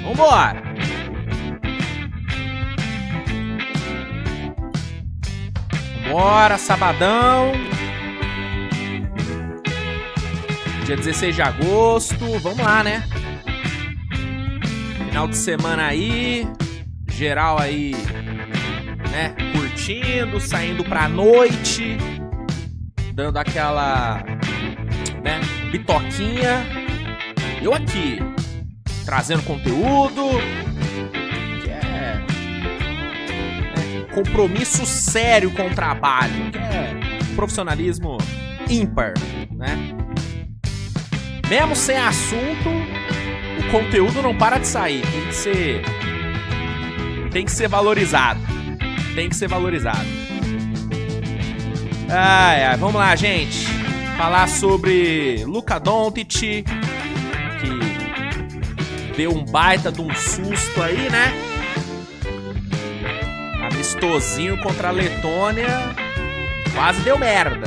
Vambora! Bora, sabadão! Dia 16 de agosto, vamos lá, né? Final de semana aí, geral aí, né? Curtindo, saindo pra noite, dando aquela, né? Bitoquinha. Eu aqui, trazendo conteúdo, que é, né, compromisso sério com o trabalho, que é profissionalismo ímpar, né? Mesmo sem assunto, o conteúdo não para de sair, tem que ser valorizado, vamos lá, gente, falar sobre Luka Doncic, que deu um baita de um susto aí, né? Amistosinho contra a Letônia. Quase deu merda.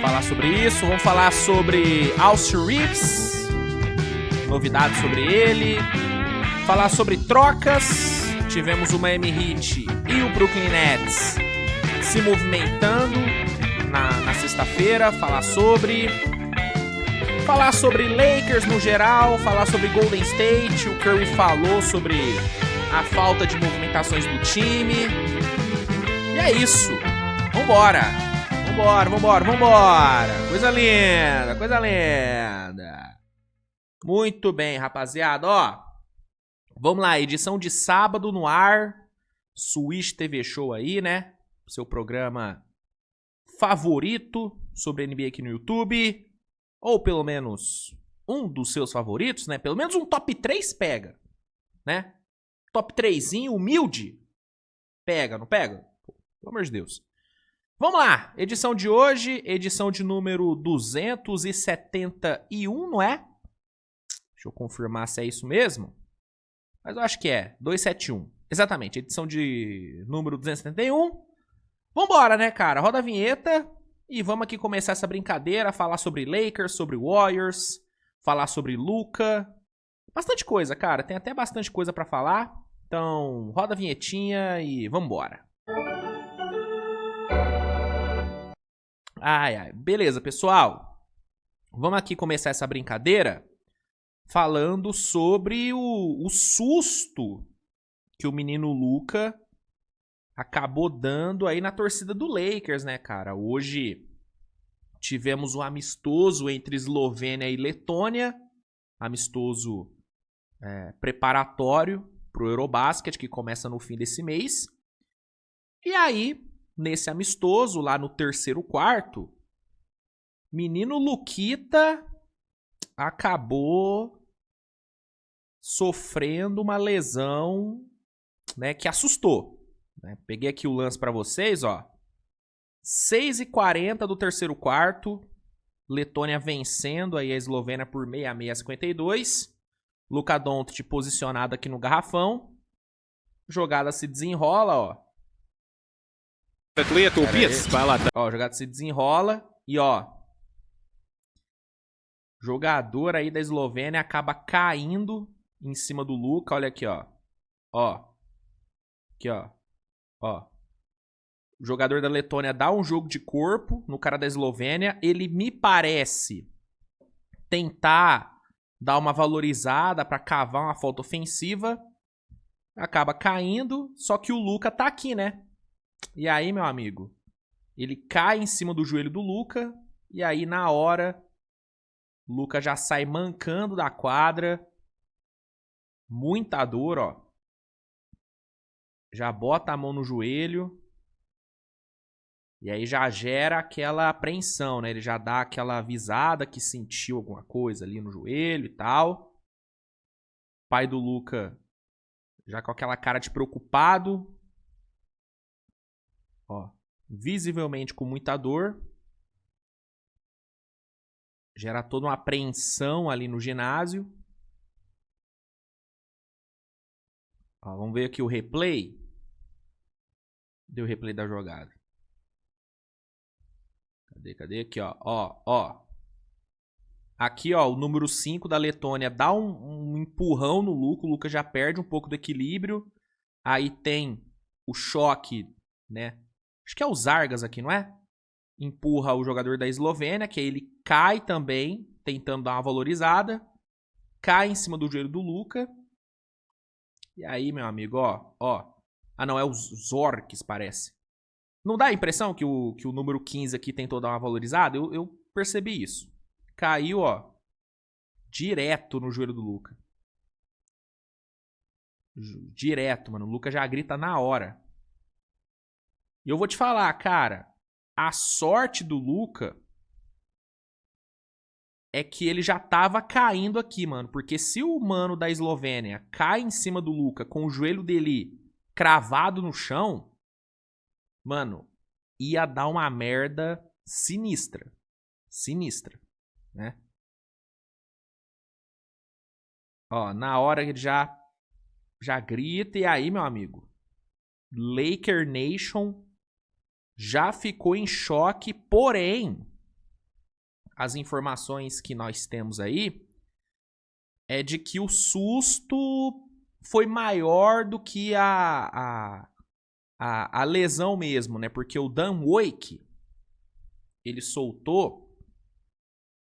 Falar sobre isso. Vamos falar sobre Austin Reeves. Novidades sobre ele. Falar sobre trocas. Tivemos o Miami Heat e o Brooklyn Nets se movimentando na sexta-feira. Falar sobre Lakers no geral, falar sobre Golden State, o Curry falou sobre a falta de movimentações do time. E é isso. Vambora. Coisa linda. Muito bem, rapaziada, ó. Vamos lá, edição de sábado no ar. Switch TV Show aí, né? Seu programa favorito sobre NBA aqui no YouTube. Ou pelo menos um dos seus favoritos, né? Pelo menos um top 3 pega, né? Top 3zinho, humilde, pega, não pega? Pelo amor de Deus. Vamos lá, edição de hoje, edição de número 271, não é? Deixa eu confirmar se é isso mesmo. Mas eu acho que é, 271. Exatamente, edição de número 271. Vambora, né, cara? Roda a vinheta. E vamos aqui começar essa brincadeira, falar sobre Lakers, sobre Warriors, falar sobre Luka. Bastante coisa, cara. Tem até bastante coisa pra falar. Então, roda a vinhetinha e vambora. Beleza, pessoal. Vamos aqui começar essa brincadeira falando sobre o susto que o menino Luka acabou dando aí na torcida do Lakers, né, cara? Hoje tivemos um amistoso entre Eslovênia e Letônia, amistoso preparatório pro Eurobasket, que começa no fim desse mês. E aí, nesse amistoso, lá no terceiro quarto, menino Luquita acabou sofrendo uma lesão, né, que assustou. Peguei aqui o lance pra vocês, ó. 6h40 do terceiro quarto. Letônia vencendo aí a Eslovênia por 66-52. Luka Doncic posicionado aqui no garrafão. Jogada se desenrola, ó. Ó, jogada se desenrola. E, ó. Jogador aí da Eslovênia acaba caindo em cima do Luka. Olha aqui, ó. Ó. Aqui, ó. Ó, o jogador da Letônia dá um jogo de corpo no cara da Eslovênia. Ele me parece tentar dar uma valorizada pra cavar uma falta ofensiva. Acaba caindo, só que o Luka tá aqui, né? E aí, meu amigo, ele cai em cima do joelho do Luka. E aí, na hora, o Luka já sai mancando da quadra. Muita dor, ó. Já bota a mão no joelho. E aí já gera aquela apreensão, né? Ele já dá aquela avisada que sentiu alguma coisa ali no joelho e tal. O pai do Luka já com aquela cara de preocupado. Ó, visivelmente com muita dor. Gera toda uma apreensão ali no ginásio. Ó, vamos ver aqui o replay. Deu replay da jogada. Cadê? Aqui, ó. Aqui, ó, o número 5 da Letônia dá um empurrão no Luka. O Luka já perde um pouco do equilíbrio. Aí tem o choque, né? Acho que é o Zargas aqui, não é? Empurra o jogador da Eslovênia, que aí ele cai também, tentando dar uma valorizada. Cai em cima do joelho do Luka. E aí, meu amigo, ó. Ah, não, é o Zorkis, parece. Não dá a impressão que o número 15 aqui tentou dar uma valorizada? Eu percebi isso. Caiu, ó. Direto no joelho do Luka. Direto, mano. O Luka já grita na hora. E eu vou te falar, cara. A sorte do Luka é que ele já tava caindo aqui, mano. Porque se o mano da Eslovênia cai em cima do Luka com o joelho dele cravado no chão, mano, ia dar uma merda sinistra. Sinistra, né? Ó, na hora ele já grita. E aí, meu amigo, Laker Nation já ficou em choque. Porém, as informações que nós temos aí é de que o susto foi maior do que a lesão mesmo, né? Porque o Dan Woik, ele soltou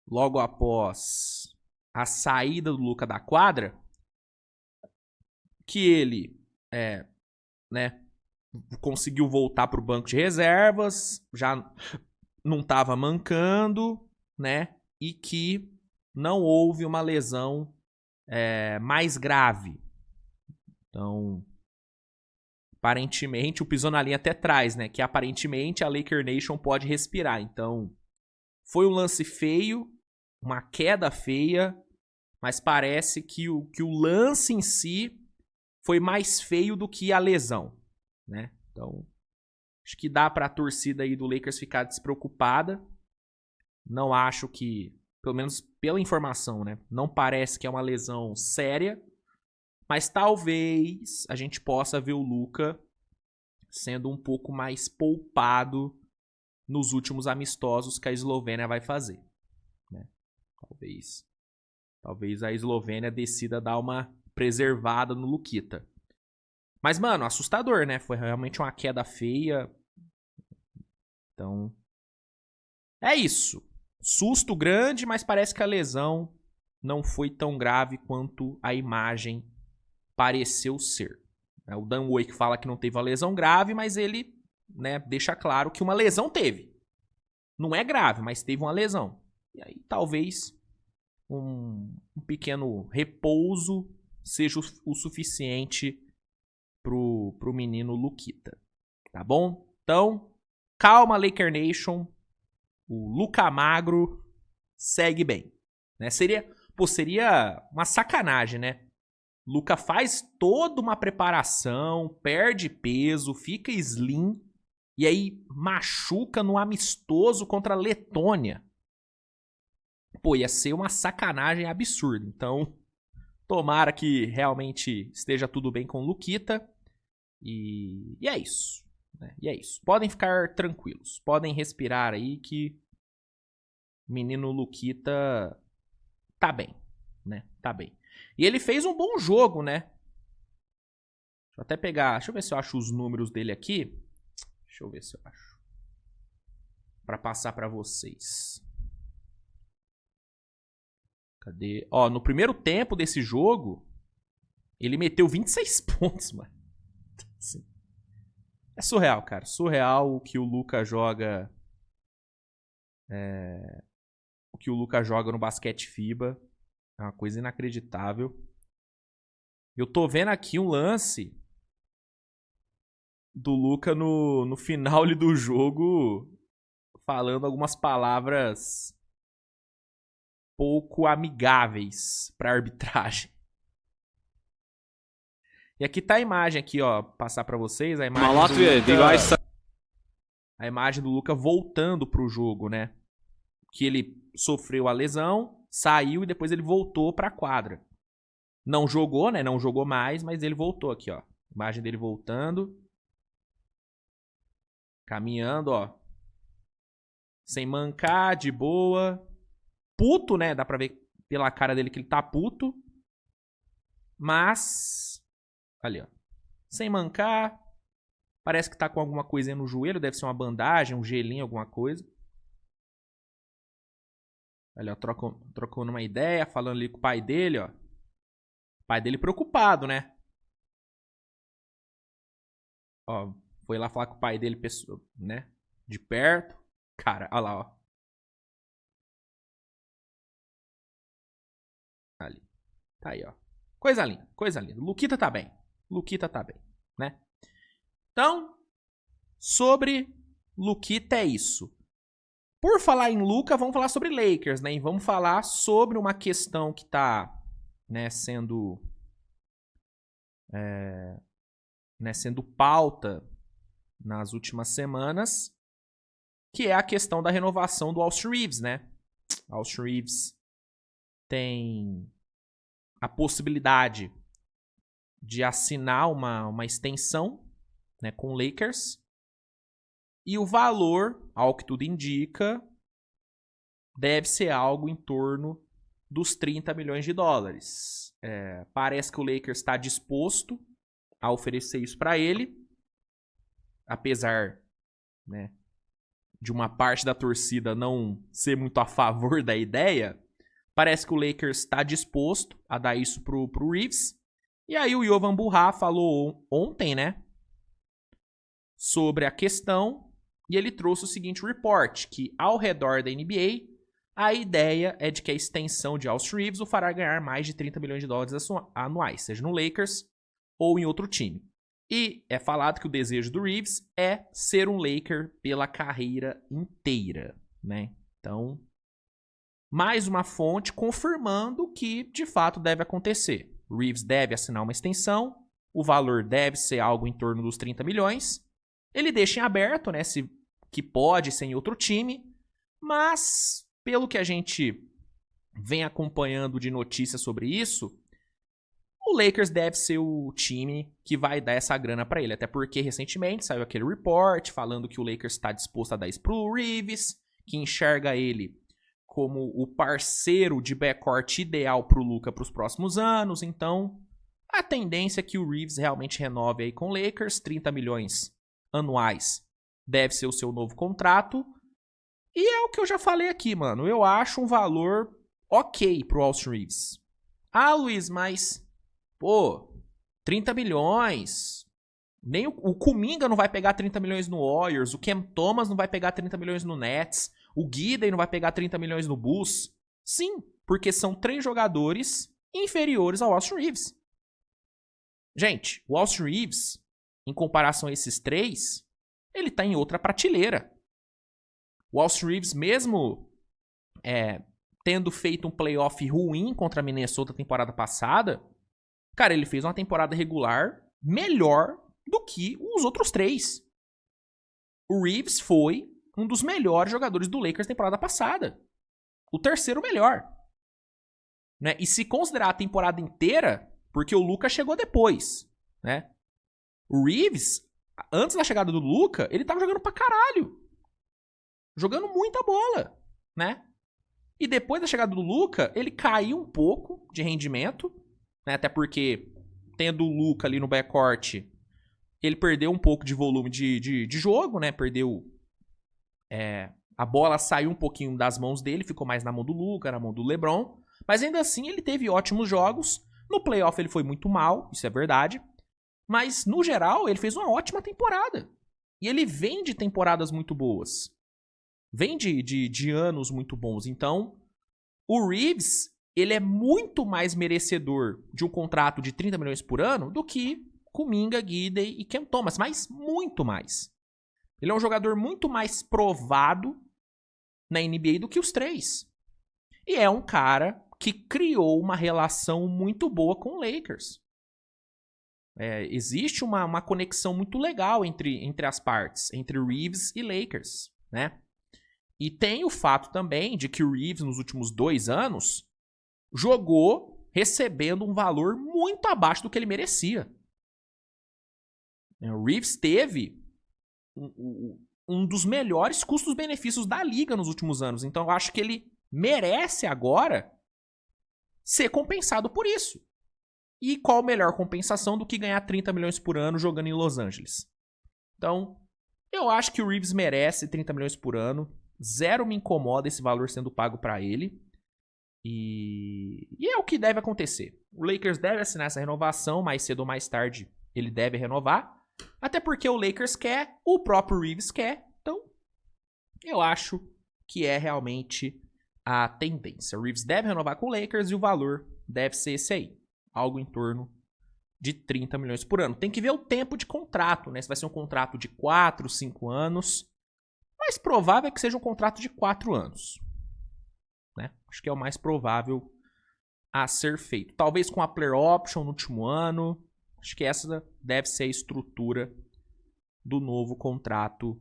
logo após a saída do Luka da quadra que ele né, conseguiu voltar pro banco de reservas, já não estava mancando, né? E que não houve uma lesão mais grave. Então, aparentemente, o pisou na linha até traz, né? Que aparentemente a Laker Nation pode respirar. Então, foi um lance feio, uma queda feia, mas parece que o lance em si foi mais feio do que a lesão, né? Então, acho que dá pra torcida aí do Lakers ficar despreocupada. Não acho que, pelo menos pela informação, né? Não parece que é uma lesão séria. Mas talvez a gente possa ver o Luka sendo um pouco mais poupado nos últimos amistosos que a Eslovênia vai fazer, né? Talvez a Eslovênia decida dar uma preservada no Luquita. Mas, mano, assustador, né? Foi realmente uma queda feia. Então, é isso. Susto grande, mas parece que a lesão não foi tão grave quanto a imagem pareceu ser. O Dan Woik fala que não teve uma lesão grave, mas ele, né, deixa claro que uma lesão teve. Não é grave, mas teve uma lesão. E aí talvez um pequeno repouso seja o suficiente pro menino Luquita. Tá bom? Então, calma, Laker Nation. O Luka Magro segue bem, né? Seria uma sacanagem, né? Luka faz toda uma preparação, perde peso, fica slim e aí machuca no amistoso contra a Letônia. Pô, ia ser uma sacanagem absurda. Então, tomara que realmente esteja tudo bem com o Luquita. E é isso. Né? E é isso. Podem ficar tranquilos. Podem respirar aí que o menino Luquita tá bem. Né? Tá bem. E ele fez um bom jogo, né? Deixa eu até pegar. Deixa eu ver se eu acho os números dele aqui. Deixa eu ver se eu acho. Pra passar pra vocês. Cadê? Ó, no primeiro tempo desse jogo, ele meteu 26 pontos, mano. Assim, é surreal, cara. Surreal o que o Luka joga. O que o Luka joga no basquete FIBA. É uma coisa inacreditável. Eu tô vendo aqui um lance do Luka no final do jogo falando algumas palavras pouco amigáveis pra arbitragem. E aqui tá a imagem aqui, ó, passar pra vocês, a imagem do Luka voltando pro jogo, né? Que ele sofreu a lesão, saiu e depois ele voltou pra quadra. Não jogou, né? Não jogou mais, mas ele voltou aqui, ó. Imagem dele voltando. Caminhando, ó. Sem mancar, de boa. Puto, né? Dá pra ver pela cara dele que ele tá puto. Mas... ali, ó. Sem mancar. Parece que tá com alguma coisinha no joelho. Deve ser uma bandagem, um gelinho, alguma coisa. Ali, ó. Trocando uma ideia. Falando ali com o pai dele, ó. O pai dele preocupado, né? Ó. Foi lá falar com o pai dele, né? De perto. Cara, olha lá, ó. Ali. Tá aí, ó. Coisa linda, coisa linda. Luquita tá bem. Luquita tá bem, né? Então, sobre Luquita é isso. Por falar em Luka, vamos falar sobre Lakers, né? E vamos falar sobre uma questão que tá, né, sendo pauta nas últimas semanas, que é a questão da renovação do Austin Reeves, né? Austin Reeves tem a possibilidade de assinar uma extensão, né, com o Lakers. E o valor, ao que tudo indica, deve ser algo em torno dos 30 milhões de dólares. Parece que o Lakers está disposto a oferecer isso para ele, apesar, né, de uma parte da torcida não ser muito a favor da ideia. Parece que o Lakers está disposto a dar isso pro Reeves. E aí o Jovan Buha falou ontem, né, sobre a questão, e ele trouxe o seguinte report, que ao redor da NBA, a ideia é de que a extensão de Austin Reeves o fará ganhar mais de 30 milhões de dólares anuais, seja no Lakers ou em outro time. E é falado que o desejo do Reeves é ser um Laker pela carreira inteira, né? Então, mais uma fonte confirmando que de fato deve acontecer. O Reeves deve assinar uma extensão, o valor deve ser algo em torno dos 30 milhões. Ele deixa em aberto, né, que pode ser em outro time, mas pelo que a gente vem acompanhando de notícias sobre isso, o Lakers deve ser o time que vai dar essa grana para ele, até porque recentemente saiu aquele report falando que o Lakers está disposto a dar isso pro Reeves, que enxerga ele como o parceiro de backcourt ideal pro Luka para os próximos anos. Então, a tendência é que o Reeves realmente renove aí com o Lakers, 30 milhões anuais deve ser o seu novo contrato. E é o que eu já falei aqui, mano. Eu acho um valor ok pro Austin Reeves. Ah, Luiz, mas... pô, 30 milhões... nem o Kuminga não vai pegar 30 milhões no Warriors. O Cam Thomas não vai pegar 30 milhões no Nets. O Giddey não vai pegar 30 milhões no Bulls. Sim, porque são 3 jogadores inferiores ao Austin Reeves. Gente, o Austin Reeves, em comparação a esses 3, ele tá em outra prateleira. O Austin Reeves, mesmo tendo feito um playoff ruim contra a Minnesota temporada passada, cara, ele fez uma temporada regular melhor do que os outros 3. O Reeves foi um dos melhores jogadores do Lakers temporada passada. O terceiro melhor. Né? E se considerar a temporada inteira, porque o Luka chegou depois, né? O Reeves, antes da chegada do Luka, ele tava jogando pra caralho. Jogando muita bola, né? E depois da chegada do Luka, ele caiu um pouco de rendimento, né? Até porque, tendo o Luka ali no backcourt, ele perdeu um pouco de volume de jogo, né? Perdeu... a bola saiu um pouquinho das mãos dele, ficou mais na mão do Luka, na mão do LeBron. Mas ainda assim, ele teve ótimos jogos. No playoff ele foi muito mal, isso é verdade. Mas, no geral, ele fez uma ótima temporada. E ele vem de temporadas muito boas. Vem de anos muito bons. Então, o Reeves, ele é muito mais merecedor de um contrato de 30 milhões por ano do que Kuminga, Giddey e Cam Thomas. Mas muito mais. Ele é um jogador muito mais provado na NBA do que os 3. E é um cara que criou uma relação muito boa com o Lakers. Existe uma conexão muito legal entre as partes, entre Reeves e Lakers, né? E tem o fato também de que o Reeves, nos últimos 2 anos, jogou recebendo um valor muito abaixo do que ele merecia. O Reeves teve um dos melhores custos-benefícios da liga nos últimos anos. Então eu acho que ele merece agora ser compensado por isso. E qual melhor compensação do que ganhar 30 milhões por ano jogando em Los Angeles? Então, eu acho que o Reeves merece 30 milhões por ano. Zero me incomoda esse valor sendo pago para ele. E é o que deve acontecer. O Lakers deve assinar essa renovação, mais cedo ou mais tarde ele deve renovar. Até porque o Lakers quer, o próprio Reeves quer. Então, eu acho que é realmente a tendência. O Reeves deve renovar com o Lakers e o valor deve ser esse aí. Algo em torno de 30 milhões por ano. Tem que ver o tempo de contrato, né? Se vai ser um contrato de 4, 5 anos. Mais provável é que seja um contrato de 4 anos. Né? Acho que é o mais provável a ser feito. Talvez com a player option no último ano. Acho que essa deve ser a estrutura do novo contrato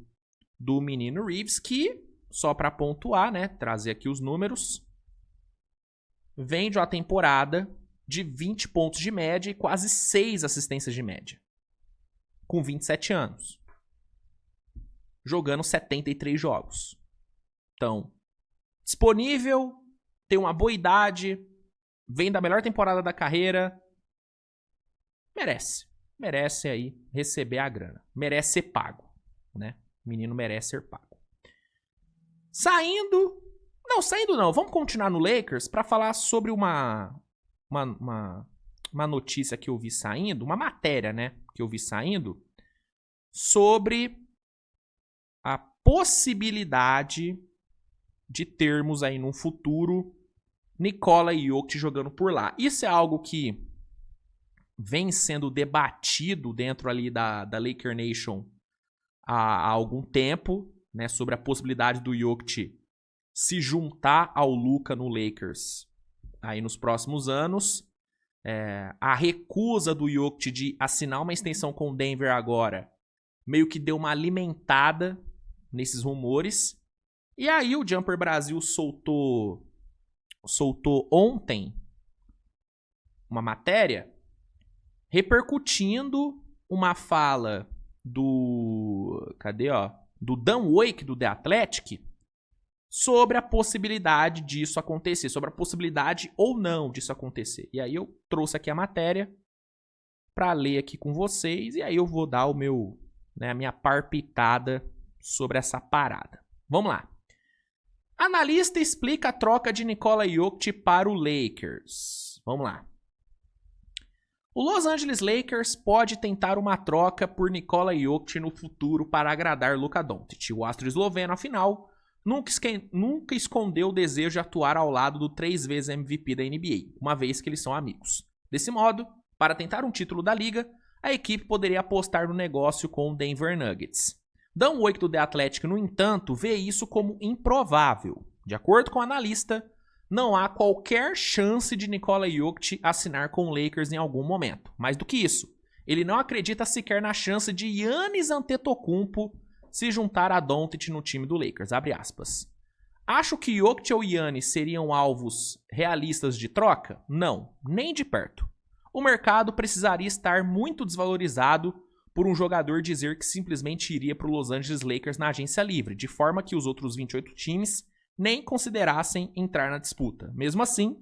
do menino Reeves, que, só para pontuar, né, trazer aqui os números, vem de uma temporada de 20 pontos de média e quase 6 assistências de média. Com 27 anos. Jogando 73 jogos. Então, disponível, tem uma boa idade, vem da melhor temporada da carreira. Merece. Merece aí receber a grana. Merece ser pago, né? O menino merece ser pago. Saindo não. Vamos continuar no Lakers para falar sobre uma notícia que eu vi saindo, uma matéria, né, que eu vi saindo sobre a possibilidade de termos aí num futuro Nikola Jokic jogando por lá. Isso é algo que vem sendo debatido dentro ali da Laker Nation há algum tempo, né, sobre a possibilidade do Jokic se juntar ao Luka no Lakers aí nos próximos anos. A recusa do Jokic de assinar uma extensão com o Denver agora meio que deu uma alimentada nesses rumores. E aí o Jumper Brasil soltou ontem uma matéria repercutindo uma fala do Dan Wake, do The Athletic, sobre a possibilidade disso acontecer, sobre a possibilidade ou não disso acontecer. E aí eu trouxe aqui a matéria para ler aqui com vocês, e aí eu vou dar a minha parpitada sobre essa parada. Vamos lá. Analista explica a troca de Nikola Jokic para o Lakers. Vamos lá. O Los Angeles Lakers pode tentar uma troca por Nikola Jokic no futuro para agradar Luka Doncic. O astro esloveno, afinal, nunca escondeu o desejo de atuar ao lado do 3 vezes MVP da NBA, uma vez que eles são amigos. Desse modo, para tentar um título da liga, a equipe poderia apostar no negócio com o Denver Nuggets. Dan Wake do The Athletic, no entanto, vê isso como improvável. De acordo com o analista, não há qualquer chance de Nikola Jokic assinar com o Lakers em algum momento. Mais do que isso, ele não acredita sequer na chance de Giannis Antetokounmpo se juntar a Doncic no time do Lakers. Abre aspas. Acho que Jokic ou Giannis seriam alvos realistas de troca? Não, nem de perto. O mercado precisaria estar muito desvalorizado por um jogador dizer que simplesmente iria para o Los Angeles Lakers na agência livre, de forma que os outros 28 times nem considerassem entrar na disputa. Mesmo assim,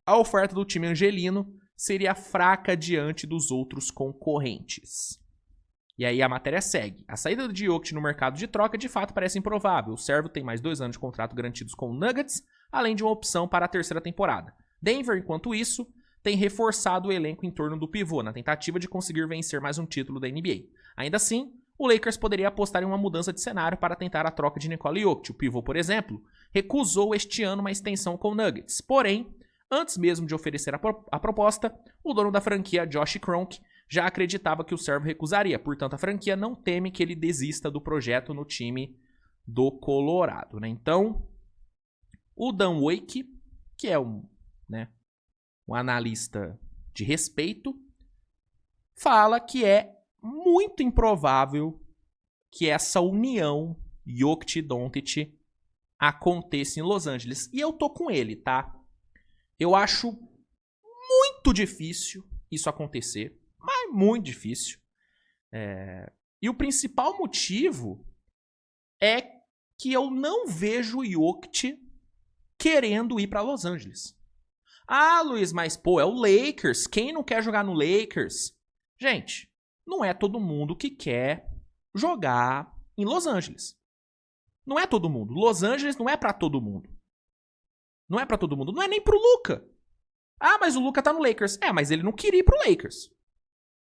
a oferta do time angelino seria fraca diante dos outros concorrentes. E aí a matéria segue. A saída de Jokic no mercado de troca de fato parece improvável. O servo tem mais 2 anos de contrato garantidos com o Nuggets, além de uma opção para a terceira temporada. Denver, enquanto isso, tem reforçado o elenco em torno do pivô, na tentativa de conseguir vencer mais um título da NBA. Ainda assim, o Lakers poderia apostar em uma mudança de cenário para tentar a troca de Nikola Jokic. O pivô, por exemplo, recusou este ano uma extensão com o Nuggets. Porém, antes mesmo de oferecer a proposta, o dono da franquia, Josh Kroenke, já acreditava que o servo recusaria. Portanto, a franquia não teme que ele desista do projeto no time do Colorado. Né? Então, o Dan Wake, que é um analista de respeito, fala que é muito improvável que essa união Jokic e Doncic aconteça em Los Angeles. E eu tô com ele, tá? Eu acho muito difícil isso acontecer, mas muito difícil. E o principal motivo é que eu não vejo o Jokic querendo ir pra Los Angeles. Ah, Luiz, mas pô, é o Lakers. Quem não quer jogar no Lakers? Gente, não é todo mundo que quer jogar em Los Angeles. Não é todo mundo. Los Angeles não é pra todo mundo. Não é pra todo mundo. Não é nem pro Luka. Ah, mas o Luka tá no Lakers. É, mas ele não queria ir pro Lakers.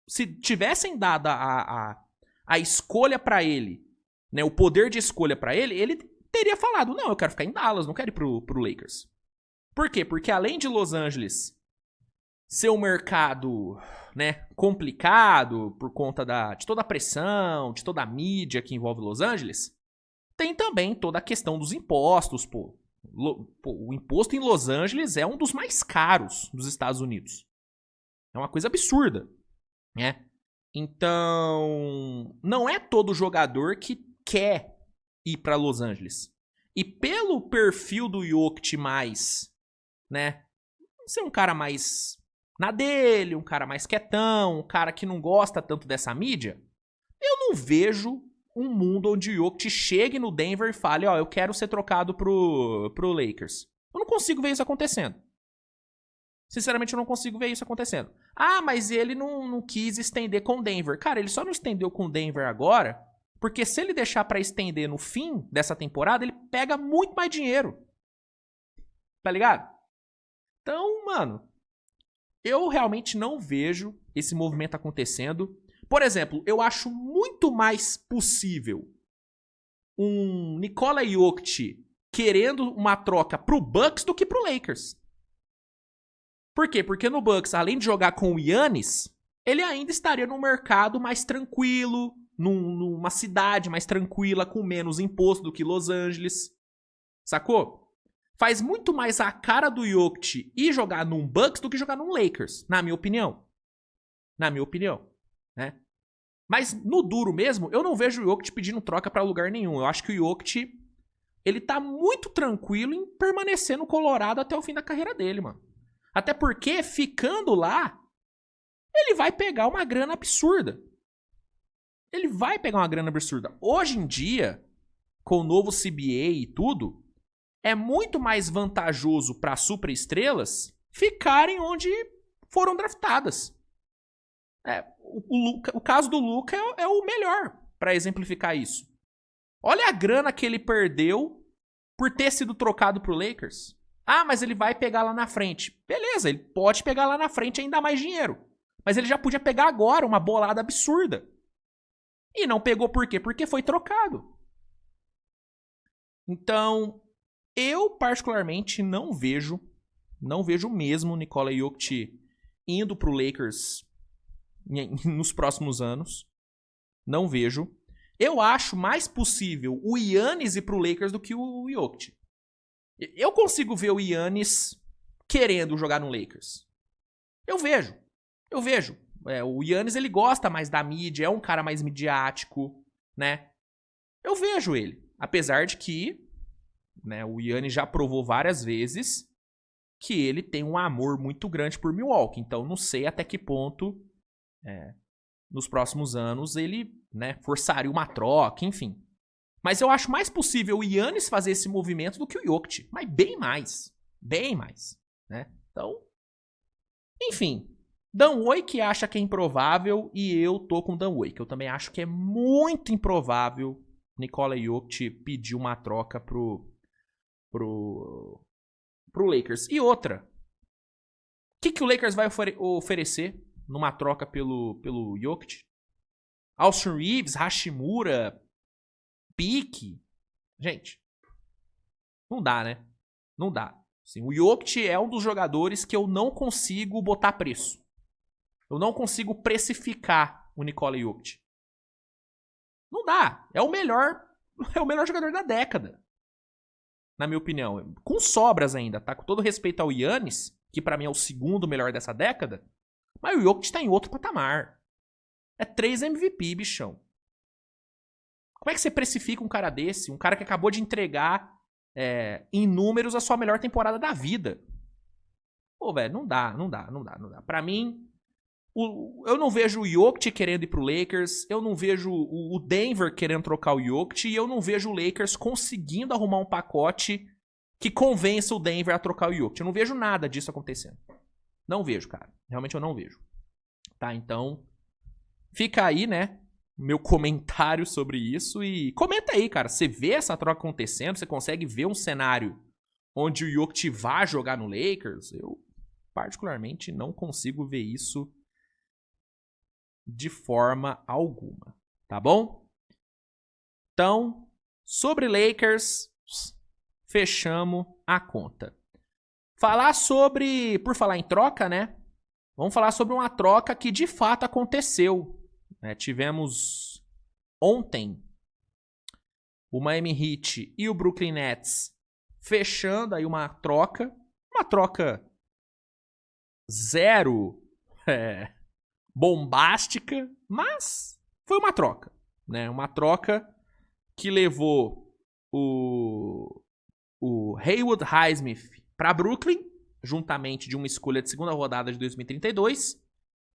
Se tivessem dado a escolha pra ele, né, o poder de escolha pra ele, ele teria falado, não, eu quero ficar em Dallas, não quero ir pro Lakers. Por quê? Porque além de Los Angeles ser um mercado, né, complicado por conta de toda a pressão, de toda a mídia que envolve Los Angeles, tem também toda a questão dos impostos, pô. O imposto em Los Angeles é um dos mais caros dos Estados Unidos. É uma coisa absurda, né? Então, não é todo jogador que quer ir para Los Angeles. E pelo perfil do Jokic mais, né, ser um cara mais na dele, um cara mais quietão, um cara que não gosta tanto dessa mídia, eu não vejo um mundo onde o Jokic chegue no Denver e fale, ó, eu quero ser trocado pro Lakers. Eu não consigo ver isso acontecendo. Sinceramente, eu não consigo ver isso acontecendo. Ah, mas ele não quis estender com o Denver. Cara, ele só não estendeu com o Denver agora, porque se ele deixar pra estender no fim dessa temporada, ele pega muito mais dinheiro. Tá ligado? Então, mano, eu realmente não vejo esse movimento acontecendo. Por exemplo, eu acho muito mais possível um Nikola Jokic querendo uma troca pro Bucks do que pro Lakers. Por quê? Porque no Bucks, além de jogar com o Giannis, ele ainda estaria num mercado mais tranquilo, numa cidade mais tranquila, com menos imposto do que Los Angeles. Sacou? Faz muito mais a cara do Jokic ir jogar num Bucks do que jogar num Lakers, na minha opinião. Na minha opinião. Né? Mas no duro mesmo, eu não vejo o Jokic pedindo troca pra lugar nenhum. Eu acho que o Jokic, ele tá muito tranquilo em permanecer no Colorado até o fim da carreira dele, mano. Até porque, ficando lá, ele vai pegar uma grana absurda. Ele vai pegar uma grana absurda. Hoje em dia, com o novo CBA e tudo, é muito mais vantajoso pra superestrelas ficarem onde foram draftadas. O caso do Luka é o melhor pra exemplificar isso. Olha a grana que ele perdeu por ter sido trocado pro Lakers. Ah, mas ele vai pegar lá na frente. Beleza, ele pode pegar lá na frente ainda mais dinheiro. Mas ele já podia pegar agora uma bolada absurda. E não pegou por quê? Porque foi trocado. Então, eu particularmente não vejo mesmo o Nikola Jokic indo pro Lakers nos próximos anos. Não vejo. Eu acho mais possível o Giannis ir pro Lakers do que o Jokic. Eu consigo ver o Giannis querendo jogar no Lakers. Eu vejo. O Giannis, ele gosta mais da mídia, é um cara mais midiático, né? Eu vejo ele. Apesar de que, né, o Giannis já provou várias vezes que ele tem um amor muito grande por Milwaukee. Então, não sei até que ponto, nos próximos anos, ele, né, forçaria uma troca, enfim. Mas eu acho mais possível o Giannis fazer esse movimento do que o Jokic. Mas bem mais. Bem mais. Né? Então, enfim. Danwoi que acha que é improvável e eu tô com Danwoi, que eu também acho que é muito improvável Nikola Jokic pedir uma troca pro Lakers. E outra. O que o Lakers vai oferecer numa troca pelo Jokic? Austin Reeves, Hashimura, pique. Gente, não dá, né? Não dá. Assim, o Jokic é um dos jogadores que eu não consigo botar preço. Eu não consigo precificar o Nikola Jokic. Não dá. É o melhor jogador da década. Na minha opinião. Com sobras ainda, tá? Com todo respeito ao Giannis, que pra mim é o segundo melhor dessa década, mas o Jokic tá em outro patamar. É 3 MVP, bichão. Como é que você precifica um cara desse? Um cara que acabou de entregar em números a sua melhor temporada da vida. Pô, velho, não dá. Pra mim, Eu não vejo o Jokic querendo ir pro Lakers, eu não vejo o Denver querendo trocar o Jokic, e eu não vejo o Lakers conseguindo arrumar um pacote que convença o Denver a trocar o Jokic. Eu não vejo nada disso acontecendo. Não vejo, cara. Realmente eu não vejo. Tá, então fica aí, né, meu comentário sobre isso e comenta aí, cara. Você vê essa troca acontecendo? Você consegue ver um cenário onde o Jokic vai jogar no Lakers? Eu, particularmente, não consigo ver isso de forma alguma, tá bom? Então, sobre Lakers, fechamos a conta. Por falar em troca, né? Vamos falar sobre uma troca que de fato aconteceu. Tivemos ontem o Miami Heat e o Brooklyn Nets fechando aí uma troca zero bombástica, mas foi uma troca, né? Uma troca que levou o Haywood Highsmith para Brooklyn, juntamente de uma escolha de segunda rodada de 2032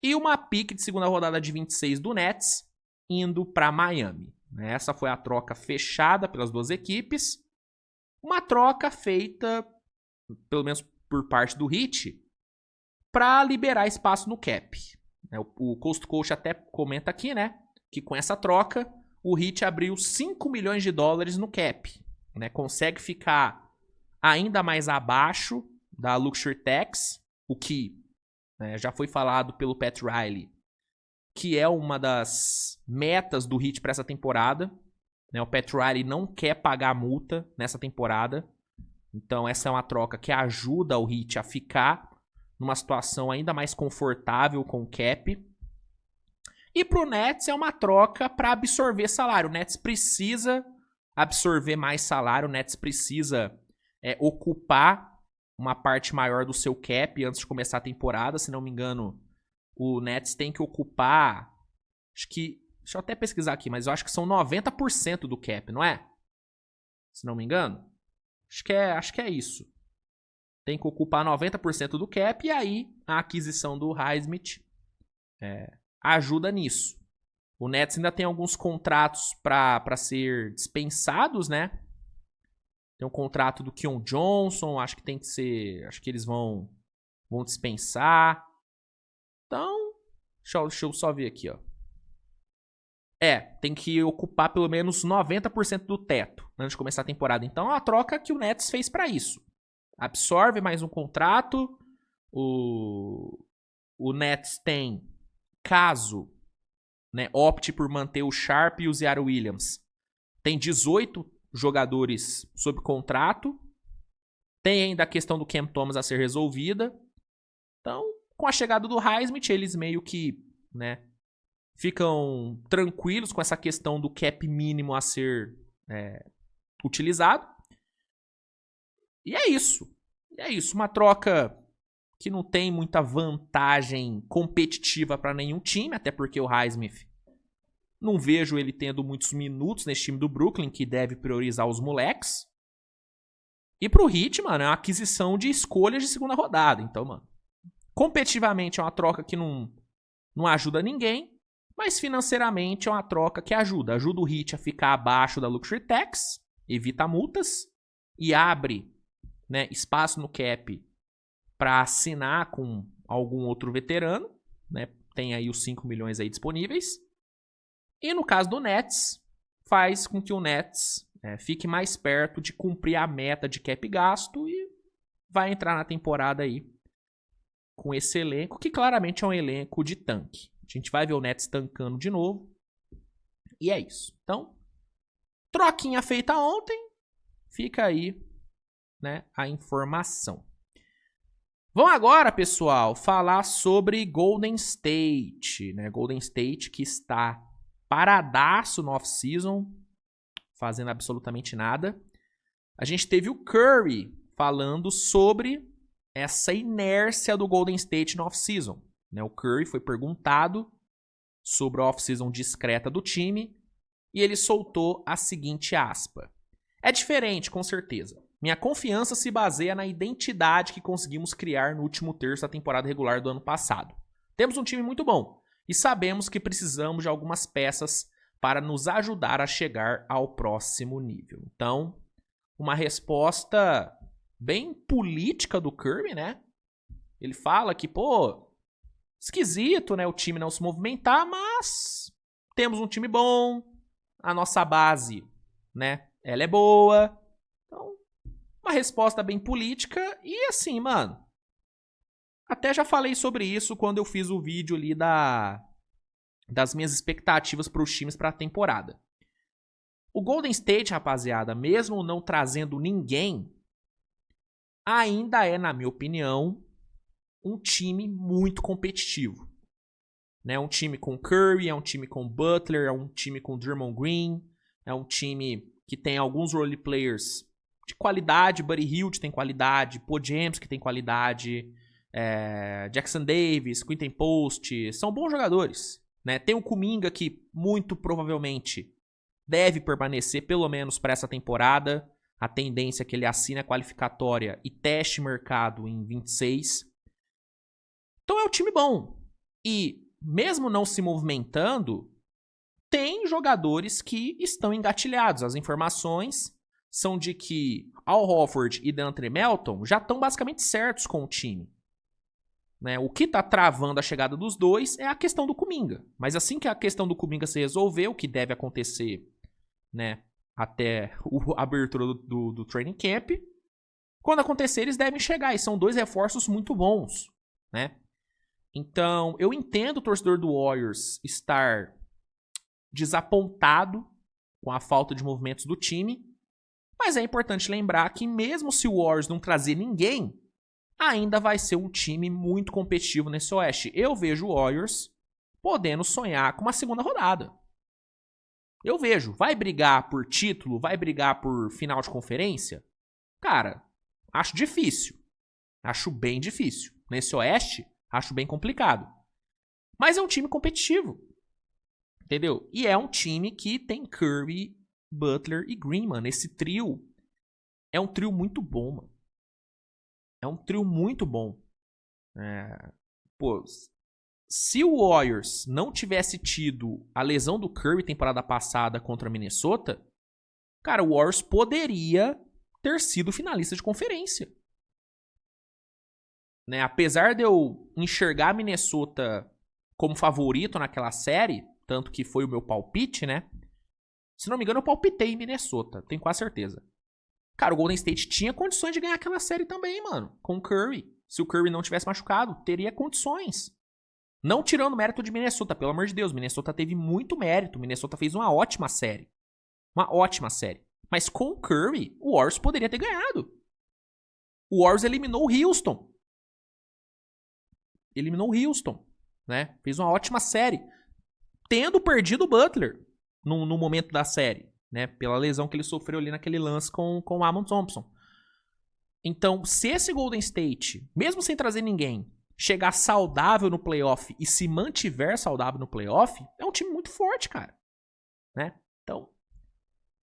e uma pick de segunda rodada de 26 do Nets indo para Miami. Essa foi a troca fechada pelas duas equipes. Uma troca feita, pelo menos por parte do Heat, para liberar espaço no cap. O Coast Coach até comenta aqui, né, que com essa troca o Heat abriu 5 milhões de dólares no cap. Consegue ficar ainda mais abaixo da Luxury Tax, o que já foi falado pelo Pat Riley, que é uma das metas do Heat para essa temporada. O Pat Riley não quer pagar multa nessa temporada, então essa é uma troca que ajuda o Heat a ficar numa situação ainda mais confortável com o cap. E pro Nets é uma troca para absorver salário. O Nets precisa absorver mais salário, o Nets precisa ocupar uma parte maior do seu cap antes de começar a temporada. Se não me engano, o Nets tem que ocupar, deixa eu até pesquisar aqui, mas eu acho que são 90% do cap, não é? Se não me engano. Acho que é isso. Tem que ocupar 90% do cap e aí a aquisição do Highsmith ajuda nisso. O Nets ainda tem alguns contratos para ser dispensados, né? Tem um contrato do Keon Johnson, acho que eles vão dispensar. Então, deixa eu só ver aqui, ó. Tem que ocupar pelo menos 90% do teto antes de começar a temporada. Então é uma troca que o Nets fez para isso. Absorve mais um contrato. O Nets tem, caso opte por manter o Sharp e o Ziaire Williams, tem 18 jogadores sob contrato. Tem ainda a questão do Cam Thomas a ser resolvida. Então, com a chegada do Highsmith, eles meio que ficam tranquilos com essa questão do cap mínimo a ser utilizado. E é isso. Uma troca que não tem muita vantagem competitiva para nenhum time, até porque o Highsmith, não vejo ele tendo muitos minutos nesse time do Brooklyn, que deve priorizar os moleques. E pro Heat, mano, é uma aquisição de escolhas de segunda rodada. Então, mano, competitivamente é uma troca que não ajuda ninguém, mas financeiramente é uma troca que ajuda. Ajuda o Heat a ficar abaixo da Luxury Tax, evita multas e abre espaço no cap para assinar com algum outro veterano. Tem aí os 5 milhões aí disponíveis. E no caso do Nets, faz com que o Nets fique mais perto de cumprir a meta de cap gasto e vai entrar na temporada aí com esse elenco, que claramente é um elenco de tanque. A gente vai ver o Nets tancando de novo. E é isso. Então, troquinha feita ontem, fica aí a informação. Vamos agora, pessoal, falar sobre Golden State. Golden State que está paradaço no off-season, fazendo absolutamente nada. A gente teve o Curry falando sobre essa inércia do Golden State no off-season. O Curry foi perguntado sobre a off-season discreta do time e ele soltou a seguinte aspa. É diferente, com certeza. Minha confiança se baseia na identidade que conseguimos criar no último terço da temporada regular do ano passado. Temos um time muito bom e sabemos que precisamos de algumas peças para nos ajudar a chegar ao próximo nível. Então, uma resposta bem política do Kirby, né? Ele fala que, pô, esquisito, né, o time não se movimentar, mas temos um time bom, a nossa base, né, ela é boa. Então, uma resposta bem política e assim, mano, até já falei sobre isso quando eu fiz o vídeo ali das minhas expectativas para os times para a temporada. O Golden State, rapaziada, mesmo não trazendo ninguém, ainda é, na minha opinião, um time muito competitivo. É um time com Curry, é um time com Butler, é um time com Draymond Green, é um time que tem alguns role players de qualidade, Buddy Hield tem qualidade, Poe James que tem qualidade, Jackson Davis, Quinton Post, são bons jogadores. Né? Tem o Kuminga que muito provavelmente deve permanecer pelo menos para essa temporada. A tendência é que ele assine a qualificatória e teste mercado em 26. Então é um time bom. E mesmo não se movimentando, tem jogadores que estão engatilhados. As informações são de que Al Horford e DeAndre Melton já estão basicamente certos com o time. Né? O que está travando a chegada dos dois é a questão do Kuminga. Mas assim que a questão do Kuminga se resolver, o que deve acontecer, né, até a abertura do training camp, quando acontecer eles devem chegar. E são dois reforços muito bons. Né? Então, eu entendo o torcedor do Warriors estar desapontado com a falta de movimentos do time, mas é importante lembrar que mesmo se o Warriors não trazer ninguém, ainda vai ser um time muito competitivo nesse Oeste. Eu vejo o Warriors podendo sonhar com uma segunda rodada. Eu vejo. Vai brigar por título? Vai brigar por final de conferência? Cara, acho difícil. Acho bem difícil. Nesse Oeste, acho bem complicado. Mas é um time competitivo. Entendeu? E é um time que tem Curry, Butler e Green, mano. Esse trio é um trio muito bom, mano. É um trio muito bom. Pô, se o Warriors não tivesse tido a lesão do Curry temporada passada contra a Minnesota, cara, o Warriors poderia ter sido finalista de conferência. Né? Apesar de eu enxergar a Minnesota como favorito naquela série, tanto que foi o meu palpite, né? Se não me engano, eu palpitei em Minnesota, tenho quase certeza. Cara, o Golden State tinha condições de ganhar aquela série também, mano. Com o Curry. Se o Curry não tivesse machucado, teria condições. Não tirando o mérito de Minnesota, pelo amor de Deus. Minnesota teve muito mérito. Minnesota fez uma ótima série. Uma ótima série. Mas com o Curry, o Warriors poderia ter ganhado. O Warriors eliminou o Houston. Né? Fez uma ótima série. Tendo perdido o Butler no momento da série. Né, pela lesão que ele sofreu ali naquele lance com o Amon Thompson. Então, se esse Golden State, mesmo sem trazer ninguém, chegar saudável no playoff e se mantiver saudável no playoff, é um time muito forte, cara. Né? Então,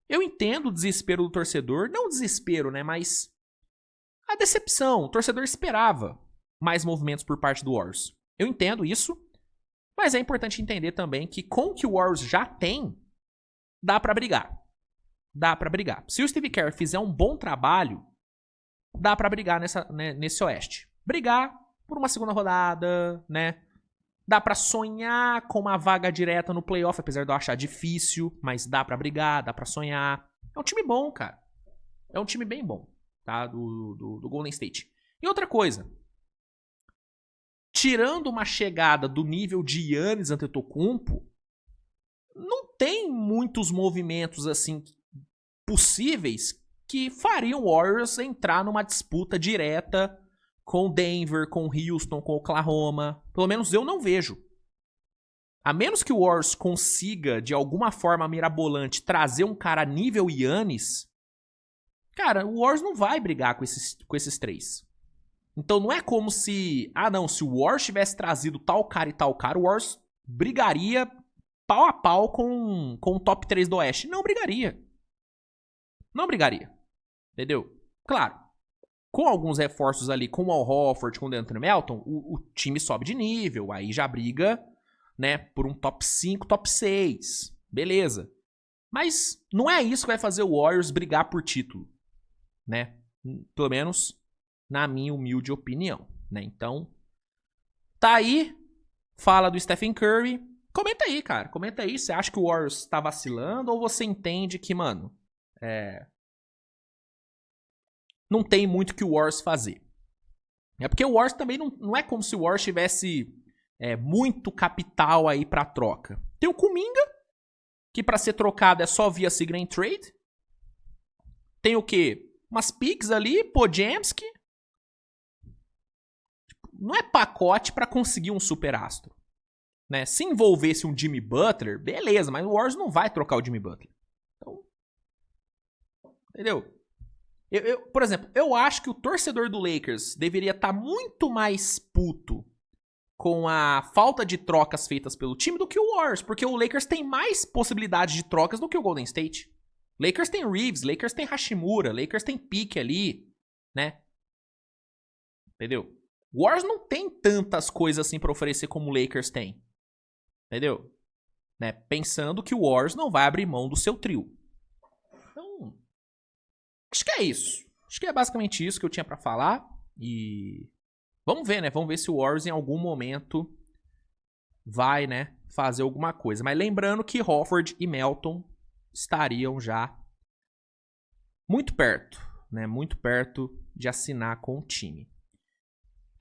eu entendo o desespero do torcedor. Não o desespero, né? Mas a decepção. O torcedor esperava mais movimentos por parte do Warriors. Eu entendo isso. Mas é importante entender também que com o que o Warriors já tem, dá pra brigar. Dá pra brigar. Se o Steve Kerr fizer um bom trabalho, dá pra brigar nesse Oeste. Brigar por uma segunda rodada, né? Dá pra sonhar com uma vaga direta no playoff, apesar de eu achar difícil, mas dá pra brigar, dá pra sonhar. É um time bom, cara. É um time bem bom, tá? Do Golden State. E outra coisa. Tirando uma chegada do nível de Giannis Antetokounmpo, não tem muitos movimentos assim possíveis que fariam o Warriors entrar numa disputa direta com Denver, com Houston, com Oklahoma. Pelo menos eu não vejo. A menos que o Warriors consiga, de alguma forma mirabolante, trazer um cara nível Giannis, cara, o Warriors não vai brigar com esses três. Então não é como se, se o Warriors tivesse trazido tal cara e tal cara, o Warriors brigaria pau a pau com o top 3 do Oeste. Não brigaria. Não brigaria. Entendeu? Claro. com alguns reforços ali, com o Al Horford, com o DeAndre Melton, o time sobe de nível, aí já briga, né, por um top 5, top 6, beleza. Mas não é isso que vai fazer o Warriors brigar por título, né, pelo menos na minha humilde opinião, né, então, tá aí, fala do Stephen Curry, comenta aí, cara, comenta aí, você acha que o Warriors tá vacilando ou você entende que, mano, não tem muito que o Warriors fazer. É porque o Warriors também não é como se o Warriors tivesse muito capital aí pra troca. Tem o Kuminga, que pra ser trocado é só via Sign and Trade. Tem o quê? Umas picks ali, Podziemski. Não é pacote pra conseguir um super astro. Né? Se envolvesse um Jimmy Butler, beleza, mas o Warriors não vai trocar o Jimmy Butler. Então, entendeu? Por exemplo, eu acho que o torcedor do Lakers deveria estar muito mais puto com a falta de trocas feitas pelo time do que o Warriors, porque o Lakers tem mais possibilidades de trocas do que o Golden State. Lakers tem Reeves, Lakers tem Hashimura, Lakers tem pique ali, né? Entendeu? O Warriors não tem tantas coisas assim pra oferecer como o Lakers tem. Entendeu? Né? Pensando que o Warriors não vai abrir mão do seu trio. Então, acho que é isso. Acho que é basicamente isso que eu tinha pra falar. E vamos ver, né? Vamos ver se o Warriors em algum momento vai, né, fazer alguma coisa. Mas lembrando que Horford e Melton estariam já muito perto, né? Muito perto de assinar com o time.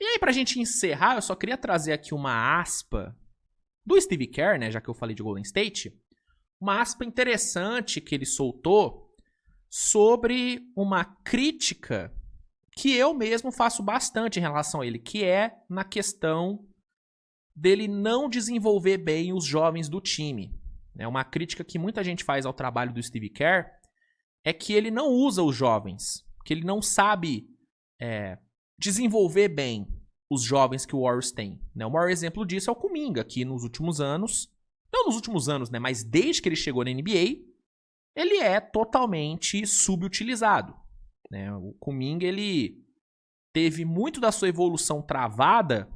E aí, pra gente encerrar, eu só queria trazer aqui uma aspa do Steve Kerr, né? Já que eu falei de Golden State. Uma aspa interessante que ele soltou sobre uma crítica que eu mesmo faço bastante em relação a ele, que é na questão dele não desenvolver bem os jovens do time. Uma crítica que muita gente faz ao trabalho do Steve Kerr é que ele não usa os jovens, que ele não sabe desenvolver bem os jovens que o Warriors tem. O maior exemplo disso é o Kuminga, que nos últimos anos, não nos últimos anos, né, mas desde que ele chegou na NBA, ele é totalmente subutilizado. O Kuminga, ele teve muito da sua evolução travada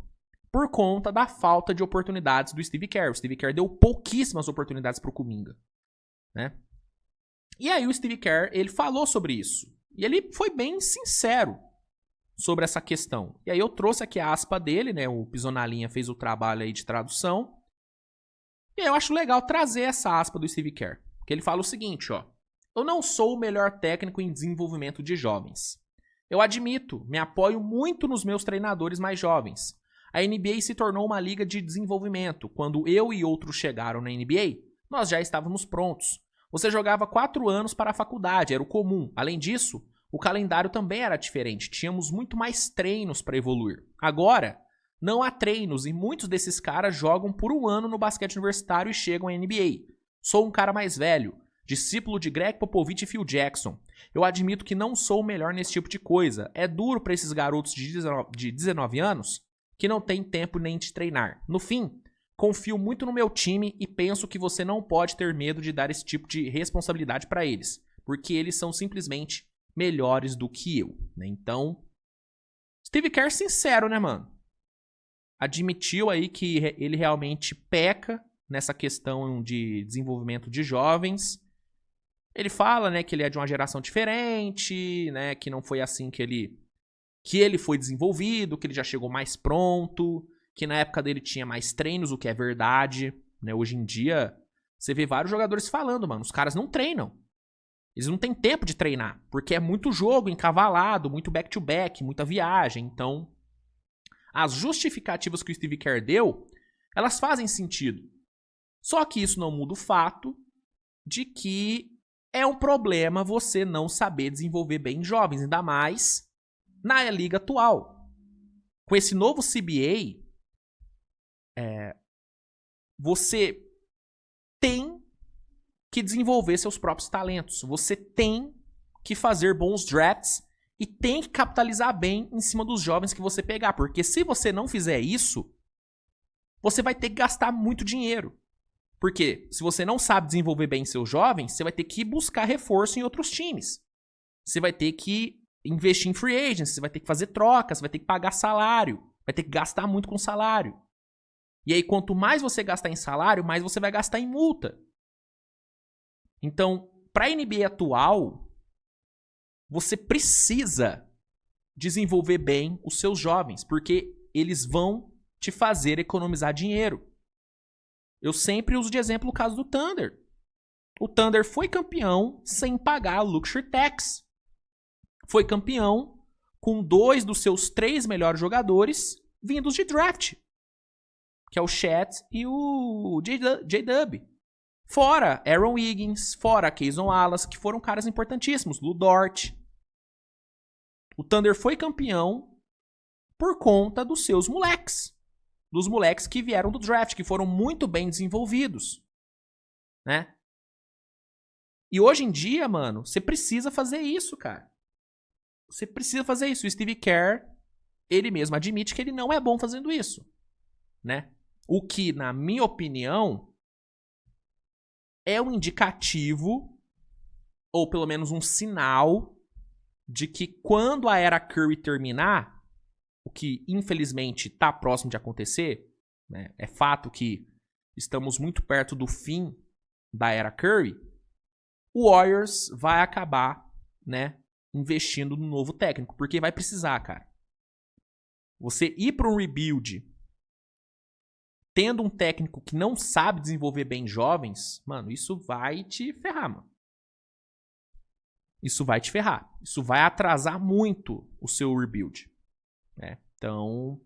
por conta da falta de oportunidades do Steve Kerr. O Steve Kerr deu pouquíssimas oportunidades pro Kuminga, né? E aí o Steve Kerr, ele falou sobre isso. E ele foi bem sincero sobre essa questão. E aí eu trouxe aqui a aspa dele, né? O Pisonalinha fez o trabalho aí de tradução. E aí eu acho legal trazer essa aspa do Steve Kerr. Que ele fala o seguinte, ó. Eu não sou o melhor técnico em desenvolvimento de jovens. Eu admito, me apoio muito nos meus treinadores mais jovens. A NBA se tornou uma liga de desenvolvimento. Quando eu e outros chegaram na NBA, nós já estávamos prontos. Você jogava 4 anos para a faculdade, era o comum. Além disso, o calendário também era diferente. Tínhamos muito mais treinos para evoluir. Agora, não há treinos e muitos desses caras jogam por 1 ano no basquete universitário e chegam à NBA. Sou um cara mais velho, discípulo de Greg Popovich e Phil Jackson. Eu admito que não sou o melhor nesse tipo de coisa. É duro para esses garotos de 19 anos que não têm tempo nem de treinar. No fim, confio muito no meu time e penso que você não pode ter medo de dar esse tipo de responsabilidade para eles, porque eles são simplesmente melhores do que eu, né? Então, Steve Kerr sincero, né, mano? Admitiu aí que ele realmente peca nessa questão de desenvolvimento de jovens. Ele fala, né, que ele é de uma geração diferente, né, que não foi assim que ele foi desenvolvido, que ele já chegou mais pronto, que na época dele tinha mais treinos, o que é verdade, né? Hoje em dia, você vê vários jogadores falando, mano, os caras não treinam. Eles não têm tempo de treinar, porque é muito jogo encavalado, muito back-to-back, muita viagem. Então, as justificativas que o Steve Kerr deu, elas fazem sentido. Só que isso não muda o fato de que é um problema você não saber desenvolver bem jovens, ainda mais na liga atual. Com esse novo CBA, você tem que desenvolver seus próprios talentos. Você tem que fazer bons drafts e tem que capitalizar bem em cima dos jovens que você pegar. Porque se você não fizer isso, você vai ter que gastar muito dinheiro. Porque se você não sabe desenvolver bem seus jovens, você vai ter que buscar reforço em outros times. Você vai ter que investir em free agency, você vai ter que fazer trocas, você vai ter que pagar salário, vai ter que gastar muito com salário. E aí, quanto mais você gastar em salário, mais você vai gastar em multa. Então, para a NBA atual, você precisa desenvolver bem os seus jovens, porque eles vão te fazer economizar dinheiro. Eu sempre uso de exemplo o caso do Thunder. O Thunder foi campeão sem pagar luxury tax. Foi campeão com 2 dos seus 3 melhores jogadores vindos de draft, que é o Chet e o J-Dub. Fora Aaron Wiggins, fora Kayson Wallace, que foram caras importantíssimos. Lu Dort. O Thunder foi campeão por conta dos seus moleques. Dos moleques que vieram do draft, que foram muito bem desenvolvidos. Né? E hoje em dia, mano, você precisa fazer isso, cara. Você precisa fazer isso. O Steve Kerr, ele mesmo admite que ele não é bom fazendo isso. Né? O que, na minha opinião, é um indicativo, ou pelo menos um sinal, de que quando a era Curry terminar, o que infelizmente está próximo de acontecer, né, é fato que estamos muito perto do fim da era Curry, o Warriors vai acabar, né, investindo no novo técnico, porque vai precisar, cara. Você ir para um rebuild tendo um técnico que não sabe desenvolver bem jovens, mano, isso vai te ferrar, mano. Isso vai te ferrar. Isso vai atrasar muito o seu rebuild. Né? Então,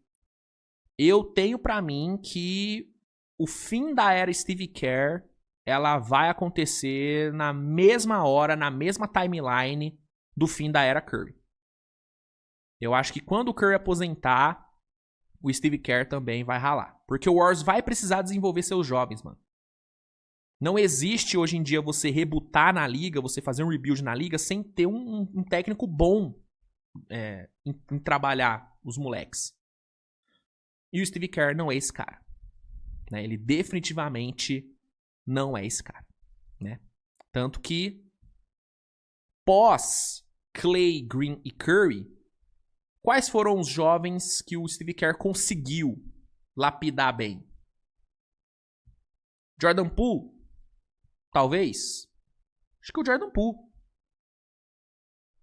eu tenho pra mim que o fim da era Steve Kerr, ela vai acontecer na mesma hora, na mesma timeline do fim da era Curry. Eu acho que quando o Curry aposentar, o Steve Kerr também vai ralar. Porque o Warriors vai precisar desenvolver seus jovens, mano. Não existe hoje em dia você rebutar na liga, você fazer um rebuild na liga sem ter um técnico bom em trabalhar os moleques. E o Steve Kerr não é esse cara. Né? Ele definitivamente não é esse cara. Né? Tanto que pós Clay, Green e Curry, quais foram os jovens que o Steve Kerr conseguiu lapidar bem? Jordan Poole? Talvez. Acho que o Jordan Poole.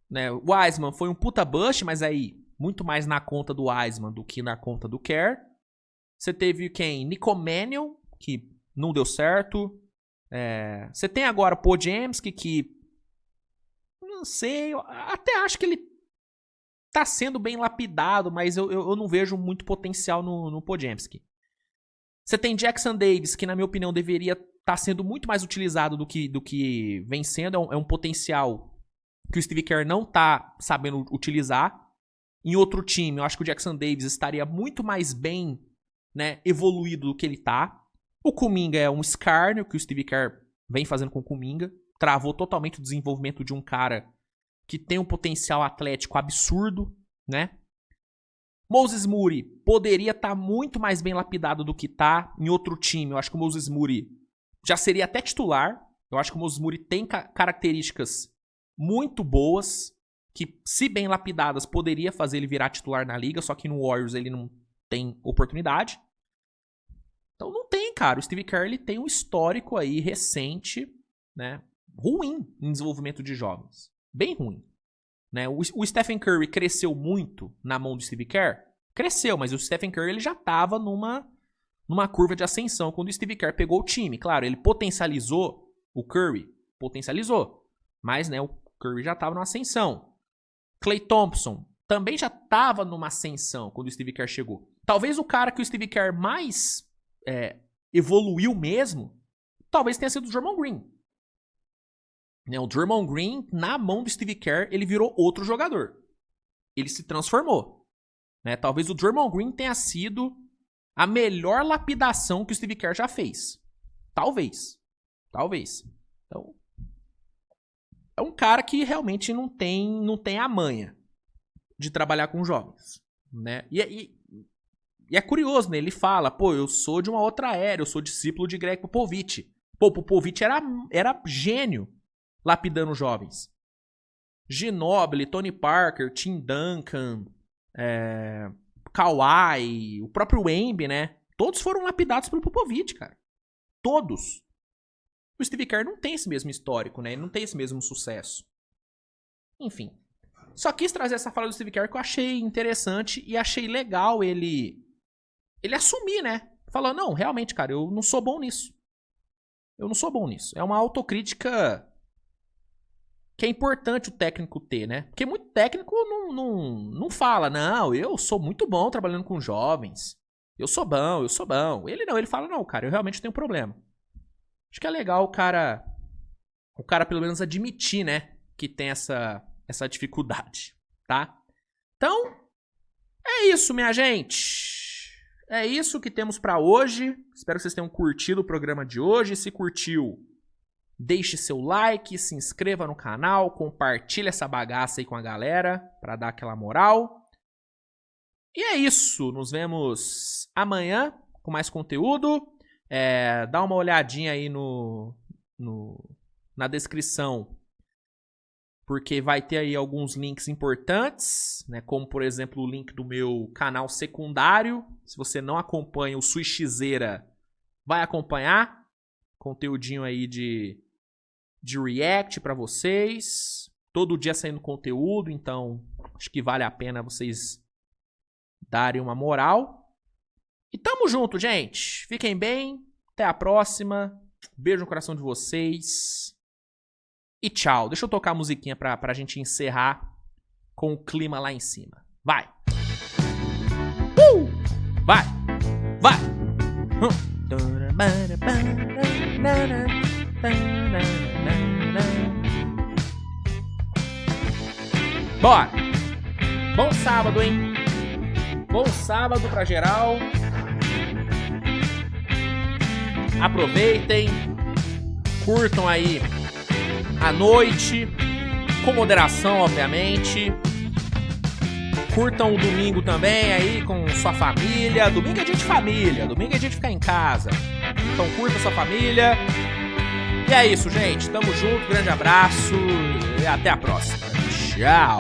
Né? O Wiseman foi um puta bust, mas aí muito mais na conta do Wiseman do que na conta do Kerr. Você teve quem? Nico Mannion, que não deu certo. Você tem agora o Podziemski, que não sei, eu até acho que ele tá sendo bem lapidado, mas eu não vejo muito potencial no Podziemski. Você tem Jackson Davis, que na minha opinião deveria estar sendo muito mais utilizado do que vem sendo. É um potencial que o Steve Kerr não tá sabendo utilizar. Em outro time, eu acho que o Jackson Davis estaria muito mais bem, né, evoluído do que ele tá. O Kuminga é um escárnio que o Steve Kerr vem fazendo com o Kuminga. Travou totalmente o desenvolvimento de um cara que tem um potencial atlético absurdo, né? Moses Moody poderia estar muito mais bem lapidado do que tá em outro time. Eu acho que o Moses Moody já seria até titular. Eu acho que o Moses Moody tem características muito boas que, se bem lapidadas, poderia fazer ele virar titular na liga, só que no Warriors ele não tem oportunidade. Então não tem, cara. O Steve Kerr ele tem um histórico aí recente, né, ruim em desenvolvimento de jovens. Bem ruim. Né? O Stephen Curry cresceu muito na mão do Steve Kerr? Cresceu, mas o Stephen Curry ele já estava numa curva de ascensão quando o Steve Kerr pegou o time. Claro, ele potencializou o Curry. Potencializou. Mas, né, o Curry já estava numa ascensão. Klay Thompson também já estava numa ascensão quando o Steve Kerr chegou. Talvez o cara que o Steve Kerr mais evoluiu mesmo, talvez tenha sido o Draymond Green. O Draymond Green, na mão do Steve Kerr, ele virou outro jogador. Ele se transformou. Né? Talvez o Draymond Green tenha sido a melhor lapidação que o Steve Kerr já fez. Talvez. Então, é um cara que realmente não tem a manha de trabalhar com jovens. Né? E é curioso, né? Ele fala, eu sou de uma outra era, eu sou discípulo de Greg Popovich. O Popovich era gênio lapidando jovens. Ginobili, Tony Parker, Tim Duncan, Kawhi, o próprio Wemby, né? Todos foram lapidados pelo Popovich, cara. Todos. O Steve Kerr não tem esse mesmo histórico, né? Ele não tem esse mesmo sucesso. Enfim. Só quis trazer essa fala do Steve Kerr que eu achei interessante e achei legal ele assumir, né? Falando, não, realmente, cara, eu não sou bom nisso. Eu não sou bom nisso. É uma autocrítica que é importante o técnico ter, né? Porque muito técnico não fala, não, eu sou muito bom trabalhando com jovens. Eu sou bom. Ele não, ele fala, não, cara, eu realmente tenho problema. Acho que é legal o cara pelo menos admitir, né, que tem essa dificuldade, tá? Então, é isso, minha gente. É isso que temos pra hoje. Espero que vocês tenham curtido o programa de hoje. Se curtiu, deixe seu like, se inscreva no canal, compartilhe essa bagaça aí com a galera pra dar aquela moral. E é isso. Nos vemos amanhã com mais conteúdo. Dá uma olhadinha aí na descrição, porque vai ter aí alguns links importantes, né? Como, por exemplo, o link do meu canal secundário. Se você não acompanha o Switchzeira, vai acompanhar. Conteúdinho aí de react pra vocês. Todo dia saindo conteúdo, então acho que vale a pena vocês darem uma moral. E tamo junto, gente. Fiquem bem. Até a próxima. Beijo no coração de vocês. E tchau. Deixa eu tocar a musiquinha pra gente encerrar com o clima lá em cima. Vai. Vai. Vai. Bora. Bom sábado, hein? Bom sábado pra geral. Aproveitem. Curtam aí à noite, com moderação, obviamente. Curtam o domingo também aí com sua família. Domingo é dia de família, domingo é dia de ficar em casa. Então curta sua família. E é isso, gente. Tamo junto, grande abraço e até a próxima. Tchau!